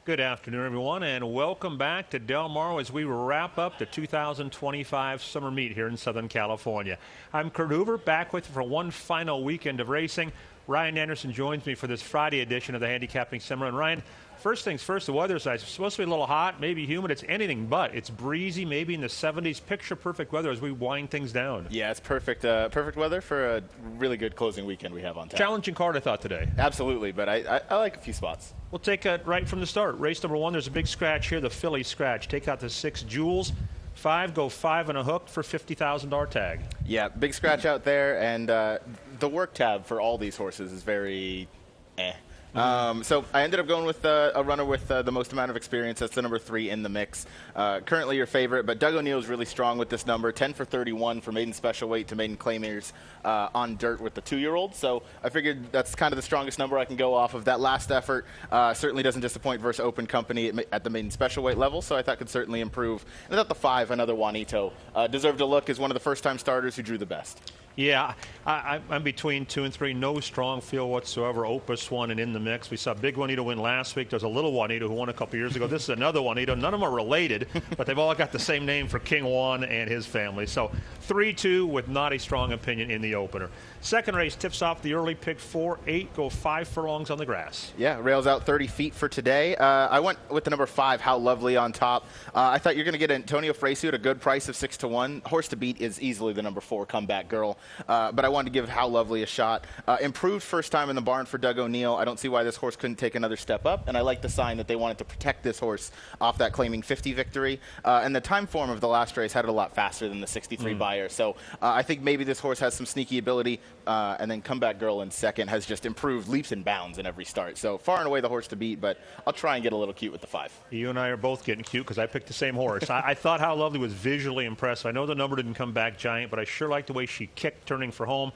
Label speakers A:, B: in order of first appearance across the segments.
A: Good afternoon, everyone, and welcome back to Del Mar as we wrap up the 2025 summer meet here in Southern California. I'm Kurt Hoover, back with you for one final weekend of racing. Ryan Anderson joins me for this Friday edition of the Handicapping Summer. And Ryan, first things first, the weather's nice. It's supposed to be a little hot, maybe humid. It's anything but. It's breezy, maybe in the 70s. Picture perfect weather as we wind things down.
B: Yeah, it's perfect. Perfect weather for a really good closing weekend we have on tap.
A: Challenging card, I thought, today.
B: Absolutely, but I like a few spots.
A: We'll take it right from the start. Race number 1, there's a big scratch here, the Philly scratch. Take out the 6 Jewels. 5, go 5 and a hook for $50,000 tag.
B: Yeah, big scratch out there, and the work tab for all these horses is very eh. So I ended up going with a runner with the most amount of experience. That's the number 3 in the mix. Currently your favorite, but Doug O'Neill's really strong with this number. 10 for 31 for maiden special weight to maiden claimers on dirt with the 2-year-old. So I figured that's kind of the strongest number I can go off of. That last effort certainly doesn't disappoint versus open company at the maiden special weight level, so I thought could certainly improve. And I thought the 5, another Juanito, deserved a look as one of the first-time starters who drew the best.
A: Yeah, I'm between 2 and 3. No strong feel whatsoever. Opus won and in the mix. We saw Big Juanito win last week. There's a little Juanito who won a couple years ago. This is another Juanito. None of them are related, but they've all got the same name for King Juan and his family. So 3-2 with not a strong opinion in the opener. Second race tips off the early pick 4, 8, go 5 furlongs on the grass.
B: Yeah, rails out 30 feet for today. I went with the number 5, How Lovely, on top. I thought you're going to get Antonio Fresu at a good price of 6-1. Horse to beat is easily the number 4, Comeback Girl. But I wanted to give How Lovely a shot. Improved first time in the barn for Doug O'Neill. I don't see why this horse couldn't take another step up, and I like the sign that they wanted to protect this horse off that claiming 50 victory. And the time form of the last race had it a lot faster than the 63 buyer. So I think maybe this horse has some sneaky ability, and then Comeback Girl in second has just improved leaps and bounds in every start. So far and away the horse to beat, but I'll try and get a little cute with the 5.
A: You and I are both getting cute because I picked the same horse. I thought How Lovely was visually impressive. I know the number didn't come back giant, but I sure liked the way she kicked turning for home.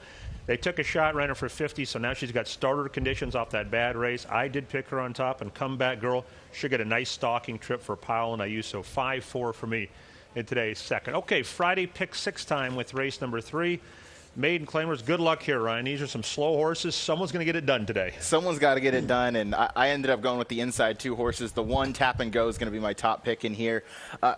A: They took a shot, ran her for 50, so now she's got starter conditions off that bad race. I did pick her on top, and Comeback Girl should get a nice stalking trip for Powell and IU, so 5-4 for me in today's second. Okay, Friday pick 6 time with race number 3. Maiden claimers, good luck here, Ryan. These are some slow horses. Someone's going to get it done today.
B: Someone's got to get it done, and I ended up going with the inside 2 horses. The 1, Tap and Go, is going to be my top pick in here,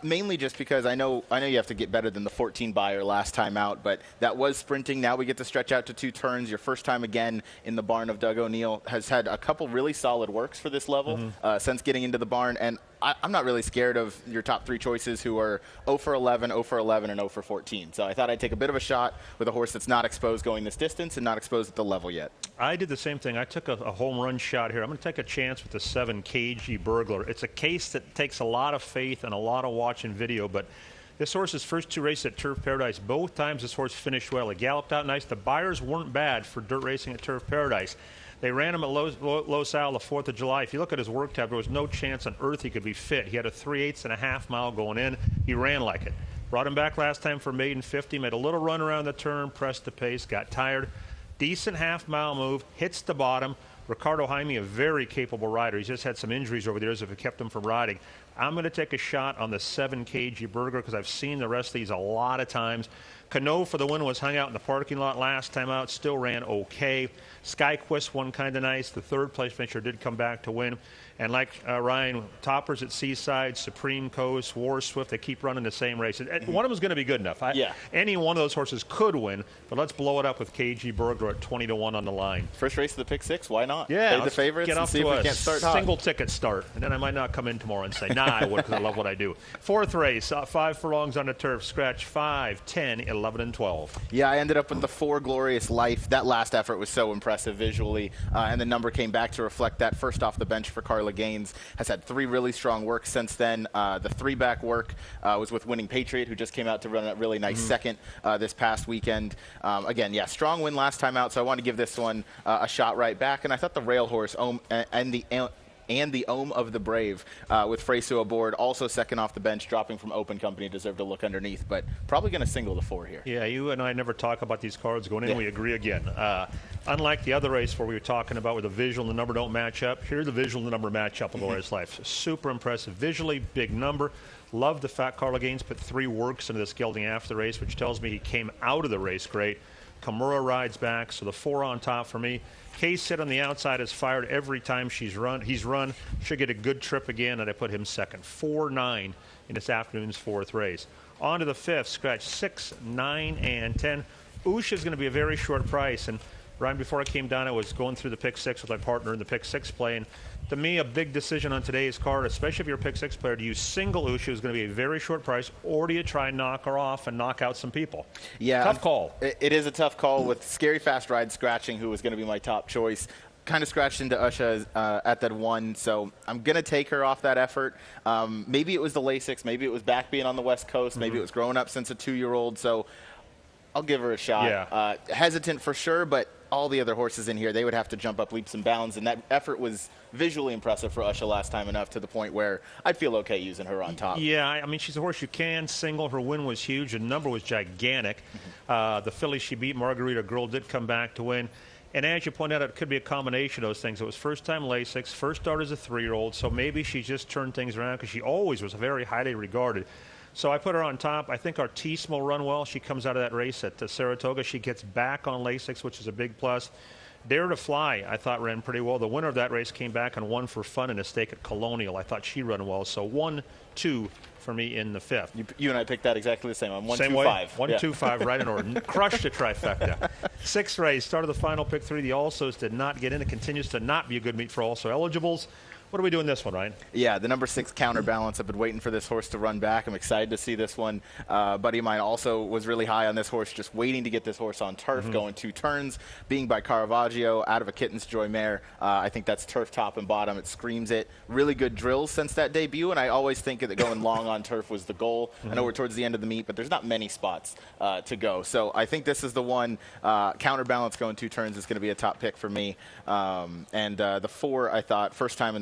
B: mainly just because I know you have to get better than the 14 buyer last time out, but that was sprinting. Now we get to stretch out to 2 turns. Your first time again in the barn of Doug O'Neill. Has had a couple really solid works for this level since getting into the barn, and I'm not really scared of your top 3 choices who are 0 for 11, 0 for 11, and 0 for 14. So I thought I'd take a bit of a shot with a horse that's not exposed going this distance and not exposed at the level yet.
A: I did the same thing. I took a home run shot here. I'm going to take a chance with the 7 KG Burglar. It's a case that takes a lot of faith and a lot of watching video, but this horse's first 2 races at Turf Paradise, both times this horse finished well. He galloped out nice. The buyers weren't bad for dirt racing at Turf Paradise. They ran him at Los Al the 4th of July. If you look at his work tab, there was no chance on earth he could be fit. He had a 3/8.5 mile going in. He ran like it. Brought him back last time for maiden 50, made a little run around the turn, pressed the pace, got tired. Decent half-mile move, hits the bottom. Ricardo Jaime, a very capable rider. He's just had some injuries over the years that have kept him from riding. I'm going to take a shot on the 7 KG Burger because I've seen the rest of these a lot of times. Cano for the win was hung out in the parking lot last time out, still ran okay. Skyquist won kind of nice. The 3rd place finisher did come back to win. And like Ryan, Toppers at Seaside, Supreme Coast, War Swift, they keep running the same race. One of them is going to be good enough. Any one of those horses could win, but let's blow it up with KG Burglar at 20-1 on the line.
B: First race of the pick 6, why not?
A: Yeah,
B: Play the favorites
A: get
B: and
A: off
B: see
A: to
B: if we
A: a
B: can't start hot.
A: single ticket start, and then I might not come in tomorrow and say, nah, I would because I love what I do. 4th race, 5 furlongs on the turf, scratch 5, 10, 11, and 12.
B: Yeah, I ended up with the 4 Glorious Life. That last effort was so impressive visually, and the number came back to reflect that. First off the bench for Carla Gaines. Has had 3 really strong works since then. The 3-back work was with Winning Patriot, who just came out to run a really nice second this past weekend. Again, yeah, strong win last time out, so I wanted to give this one a shot right back. And I thought the Rail Horse and the Ohm of the Brave with Fresu aboard, also second off the bench, dropping from open company, deserved a look underneath, but probably going to single the 4 here.
A: Yeah, you and I never talk about these cards going in. We agree again. Unlike the other race where we were talking about where the visual and the number don't match up, here the visual and the number match up in Glorious Life. Super impressive. Visually, big number. Love the fact Carla Gaines put 3 works into this gelding after the race, which tells me he came out of the race great. Kimura rides back, so the 4 on top for me. K-Sit on the outside has fired every time he's run. Should get a good trip again, and I put him second. 4-9 in this afternoon's 4th race. On to the 5th, scratch 6, 9, and 10. Usha is going to be a very short price, and Ryan, before I came down, I was going through the pick 6 with my partner in the pick 6 play, and to me, a big decision on today's card, especially if you're a pick 6 player, do you single Usha, who's going to be a very short price, or do you try and knock her off and knock out some people?
B: Yeah.
A: Tough call.
B: It is a tough call with Scary Fast Ride scratching, who was going to be my top choice. Kind of scratched into Usha at that 1, so I'm going to take her off that effort. Maybe it was the Lasix, maybe it was back being on the West Coast, maybe it was growing up since a 2-year-old, so I'll give her a shot.
A: Yeah.
B: Hesitant for sure, but all the other horses in here, they would have to jump up leaps and bounds, and that effort was visually impressive for Usha last time enough to the point where I'd feel okay using her on top.
A: Yeah, I mean, she's a horse you can single. Her win was huge. The number was gigantic. The filly she beat, Margarita Girl, did come back to win. And as you point out, it could be a combination of those things. It was first-time Lasix, first start as a 3-year-old, so maybe she just turned things around because she always was very highly regarded. So I put her on top. I think Artismo will run well. She comes out of that race at Saratoga. She gets back on Lasix, which is a big plus. Dare to Fly, I thought, ran pretty well. The winner of that race came back and won for fun in a stake at Colonial. I thought she ran well. So 1-2 for me in the 5th.
B: You and I picked that exactly the same. I'm 1-2-5.
A: Same way? 1-2-5, right in order. Crushed the trifecta. 6th race, start of the final pick 3. The Alsos did not get in. It continues to not be a good meet for also eligibles. What are we doing this one, Ryan?
B: Yeah, the number 6 Counterbalance. I've been waiting for this horse to run back. I'm excited to see this one. Buddy of mine also was really high on this horse, just waiting to get this horse on turf, going 2 turns, being by Caravaggio, out of a Kitten's Joy mare. I think that's turf top and bottom. It screams it. Really good drills since that debut, and I always think that going long on turf was the goal. I know we're towards the end of the meet, but there's not many spots to go. So I think this is the one. Counterbalance going 2 turns is going to be a top pick for me. The 4, I thought, first time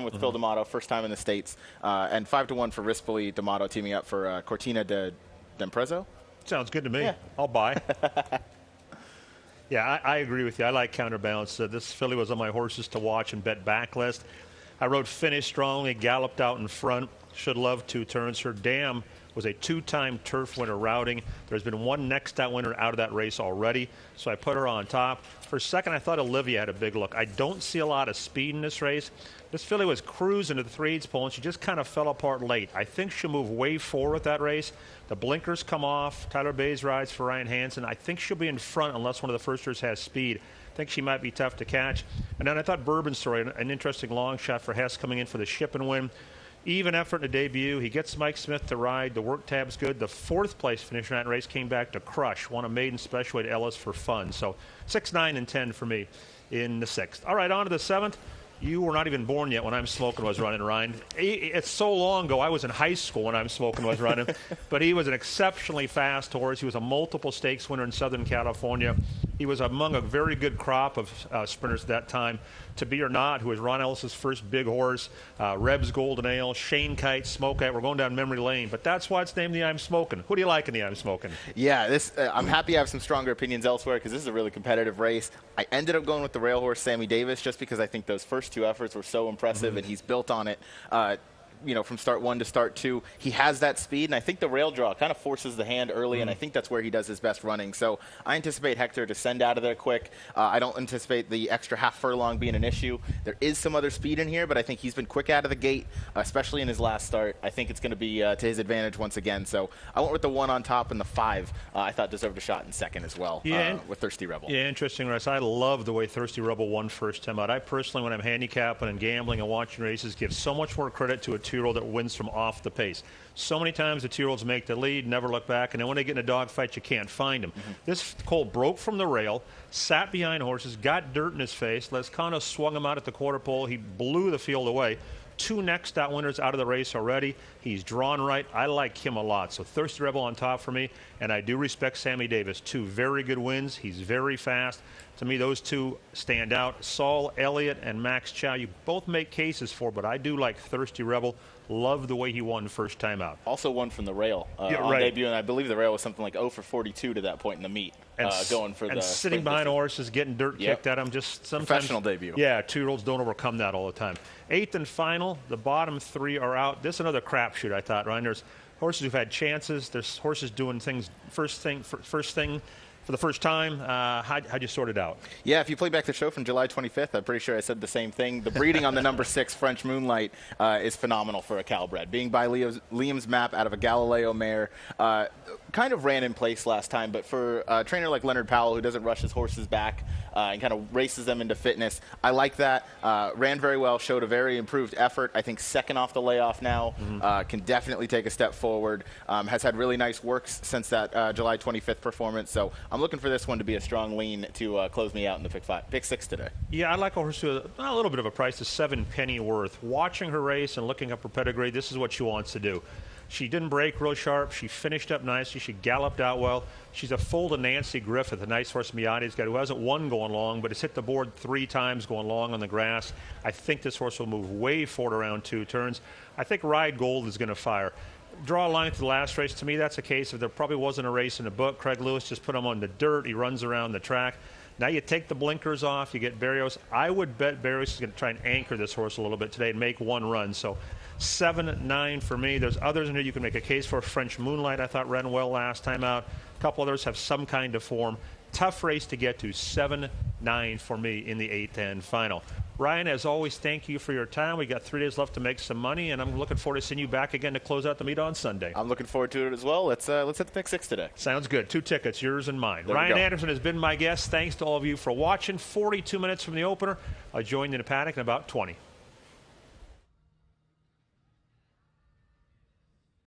B: with Phil D'Amato, first time in the States, and 5-1 for Rispoli D'Amato teaming up for Cortina d'Imprezzo.
A: Sounds good to me.
B: Yeah.
A: I'll buy. Yeah, I agree with you. I like Counterbalance. This filly was on my horses to watch and bet backlist. I rode Finish Strong. He galloped out in front. Should love 2 turns. Her Dam was a 2-time turf winner routing. There's been 1 next out winner out of that race already, so I put her on top. For second, I thought Olivia had a big look. I don't see a lot of speed in this race. This filly was cruising to the 3/8 pole, and she just kind of fell apart late. I think she'll move way forward with that race. The blinkers come off. Tyler Bays rides for Ryan Hansen. I think she'll be in front unless one of the firsters has speed. I think she might be tough to catch. And then I thought Bourbon Story, an interesting long shot for Hess coming in for the ship and win. Even effort in the debut. He gets Mike Smith to ride. The work tab's good. The 4th place finisher in that race came back to crush. Won a maiden special weight Ellis for fun. So 6, 9, and 10 for me in the 6th. All right, on to the 7th. You were not even born yet when I'm Smoking was running, Ryan. It's so long ago. I was in high school when I'm Smoking was running. But he was an exceptionally fast horse. He was a multiple stakes winner in Southern California. He was among a very good crop of sprinters at that time. To Be or Not, who was Ron Ellis's first big horse, Reb's Golden Ale, Shane Kite, Smoke Out. We're going down memory lane, but that's why it's named the I'm Smoking. Who do you like in the I'm Smoking?
B: Yeah, I'm happy I have some stronger opinions elsewhere because this is a really competitive race. I ended up going with the rail horse, Sammy Davis, just because I think those first 2 efforts were so impressive, and he's built on it. From start 1 to start 2. He has that speed, and I think the rail draw kind of forces the hand early, and I think that's where he does his best running. So I anticipate Hector to send out of there quick. I don't anticipate the extra half furlong being an issue. There is some other speed in here, but I think he's been quick out of the gate, especially in his last start. I think it's going to be to his advantage once again. So I went with the 1 on top, and the 5 I thought deserved a shot in second as well with Thirsty Rebel.
A: Yeah, interesting race. I love the way Thirsty Rebel won first time out. I personally, when I'm handicapping and gambling and watching races, give so much more credit to a 2-year-old that wins from off the pace. So many times the 2-year-olds make the lead, never look back, and then when they get in a dogfight, you can't find them. This colt broke from the rail, sat behind horses, got dirt in his face. Lescano swung him out at the quarter pole. He blew the field away. 2 next out winners out of the race already. He's drawn right. I like him a lot. So Thirsty Rebel on top for me, and I do respect Sammy Davis. 2 very good wins. He's very fast. To me, those 2 stand out. Saul Elliott and Max Chow, you both make cases for, but I do like Thirsty Rebel. Love the way he won first time out.
B: Also won from the rail on debut, and I believe the rail was something like 0 for 42 to that point in the meet. Going for the
A: sitting behind horses, getting dirt kicked at him. Just sometimes
B: professional debut.
A: Yeah, 2-year-olds don't overcome that all the time. 8th and final, the bottom 3 are out. This is another crapshoot, I thought, Ryan. There's horses who've had chances. There's horses doing things first thing for the first time. How'd you sort it out?
B: Yeah, if you play back the show from July 25th, I'm pretty sure I said the same thing. The breeding on the number 6 French Moonlight is phenomenal for a Calbred. Being by Liam's map out of a Galileo mare, kind of ran in place last time, but for a trainer like Leonard Powell, who doesn't rush his horses back and kind of races them into fitness, I like that. Ran very well, showed a very improved effort. I think second off the layoff now, can definitely take a step forward. Has had really nice works since that July 25th performance. So I'm looking for this one to be a strong lean to close me out in the pick 6 today.
A: Yeah, I like a horse with a little bit of a price, is 7 Pennyworth. Watching her race and looking up her pedigree, this is what she wants to do. She didn't break real sharp. She finished up nicely. She galloped out well. She's a foal to Nancy Griffith, a nice horse Miati's got, who hasn't won going long, but has hit the board 3 times going long on the grass. I think this horse will move way forward around 2 turns. I think Ride Gold is going to fire. Draw a line to the last race. To me, that's a case of there probably wasn't a race in the book. Craig Lewis just put him on the dirt. He runs around the track. Now you take the blinkers off. You get Barrios. I would bet Barrios is going to try and anchor this horse a little bit today and make one run. So 7-9 for me. There's others in here you can make a case for. French Moonlight, I thought, ran well last time out. A couple others have some kind of form. Tough race to get to. 7-9 for me in the 8-10 final. Ryan, as always, thank you for your time. We got 3 days left to make some money, and I'm looking forward to seeing you back again to close out the meet on Sunday.
B: I'm looking forward to it as well. Let's hit the pick 6 today.
A: Sounds good. 2 tickets, yours and mine.
B: There
A: Ryan Anderson has been my guest. Thanks to all of you for watching. 42 minutes from the opener. I'll join you in the paddock in about 20.